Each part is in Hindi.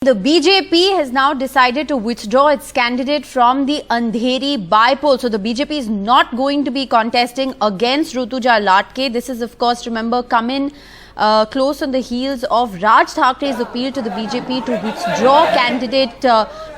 the BJP has now decided to withdraw its candidate from the Andheri bypoll. So the BJP is not going to be contesting against Rutuja Latke. This is, of course, remember, come in close on the heels of Raj Thakre's appeal to the BJP to withdraw candidate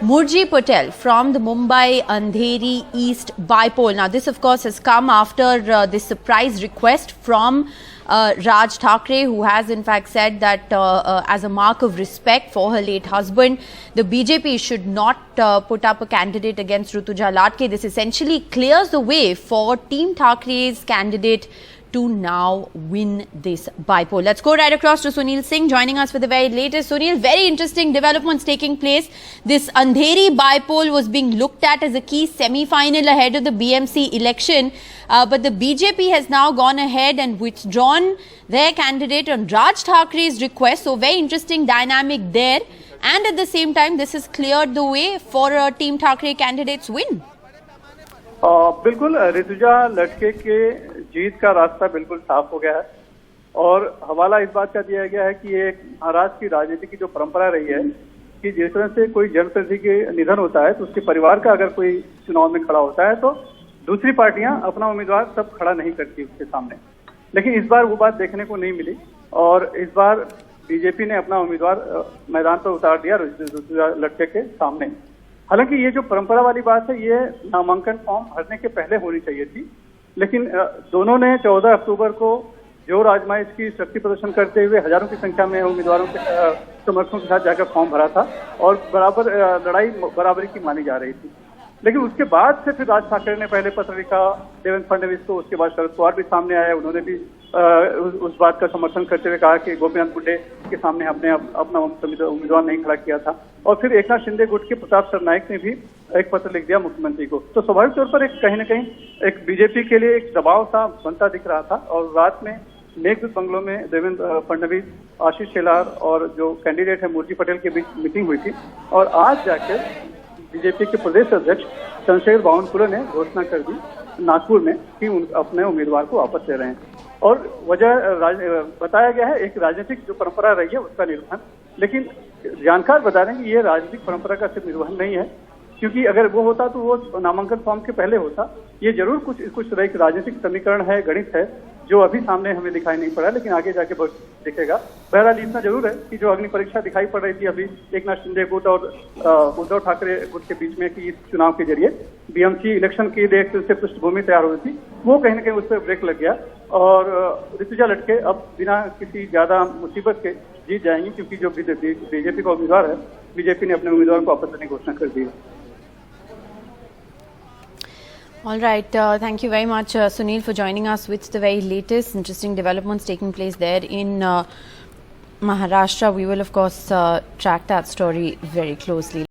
Murji Patel from the Mumbai Andheri East bypoll. Now, this, of course, has come after this surprise request from Raj Thakre, who has in fact said that as a mark of respect for her late husband, the BJP should not put up a candidate against Rutuja Latke. This essentially clears the way for Team Thakre's candidate to now win this bypoll. Let's go right across to Sunil Singh joining us for the very latest. Sunil, very interesting developments taking place. This Andheri bypoll was being looked at as a key semi-final ahead of the BMC election, but the BJP has now gone ahead and withdrawn their candidate on Raj Thakre's request. So very interesting dynamic there, and at the same time this has cleared the way for Team Thakre candidates win. बिल्कुल ऋतुजा लटके के जीत का रास्ता बिल्कुल साफ हो गया है और हवाला इस बात का दिया गया है कि ये महाराष्ट्र की राजनीति की जो परंपरा रही है कि जिस तरह से कोई जनप्रतिनिधि के निधन होता है तो उसके परिवार का अगर कोई चुनाव में खड़ा होता है तो दूसरी पार्टियां अपना उम्मीदवार तब खड़ा नहीं करती उसके सामने। लेकिन इस बार वो बात देखने को नहीं मिली और इस बार बीजेपी ने अपना उम्मीदवार मैदान पर उतार दिया ऋतुजा लटके के सामने। हालांकि ये जो परंपरा वाली बात है ये नामांकन फॉर्म भरने के पहले होनी चाहिए थी, लेकिन दोनों ने 14 अक्टूबर को जोर आजमाइश की शक्ति प्रदर्शन करते हुए हजारों की संख्या में उम्मीदवारों के समर्थकों के साथ जाकर फॉर्म भरा था और लड़ाई बराबरी की मानी जा रही थी। लेकिन उसके बाद से फिर राज ठाकरे ने पहले पत्र लिखा देवेंद्र फडणवीस को, उसके बाद शरद पवार भी सामने आए, उन्होंने भी उस बात का समर्थन करते हुए कहा कि गोपीनाथ मुंडे के सामने अपना उम्मीदवार नहीं खड़ा किया था। और फिर एकनाथ शिंदे गुट के प्रताप सरनाईक ने भी एक पत्र लिख दिया मुख्यमंत्री को। तो स्वाभाविक तौर पर कहीं न कहीं एक बीजेपी के लिए एक दबाव सा बनता दिख रहा था और रात में मेघदूत बंगलों में देवेंद्र फडणवीस, आशीष शेलार और जो कैंडिडेट है मुर्जी पटेल के बीच मीटिंग हुई थी और आज जाकर बीजेपी के प्रदेश अध्यक्ष चंद्रशेखर बावनकुळे ने घोषणा कर दी नागपुर में कि अपने उम्मीदवार को वापस ले रहे हैं और वजह बताया गया है एक राजनीतिक जो परंपरा रही है उसका निर्वहन। लेकिन जानकार बता रहे हैं कि ये राजनीतिक परंपरा का सिर्फ निर्वहन नहीं है, क्योंकि अगर वो होता तो वो नामांकन फॉर्म के पहले होता। ये जरूर कुछ एक राजनीतिक समीकरण है, गणित है जो अभी सामने हमें दिखाई नहीं पड़ा, लेकिन आगे जाके दिखेगा। बहरहाल इतना जरूर है कि जो अग्नि परीक्षा दिखाई पड़ रही थी अभी एकनाथ शिंदे गुट और उद्धव ठाकरे गुट के बीच में कि इस चुनाव के जरिए बीएमसी इलेक्शन की एक से पृष्ठभूमि तैयार हुई थी, वो कहीं न कहीं उस पर ब्रेक लग गया और ऋतुजा लटके अब बिना किसी ज्यादा मुसीबत के जीत जाएंगी, क्योंकि जो बीजेपी का उम्मीदवार है बीजेपी ने अपने उम्मीदवार को वापस लेने की घोषणा कर दी है। All right, thank you very much, Sunil, for joining us with the very latest interesting developments taking place there in Maharashtra. We will, of course, track that story very closely.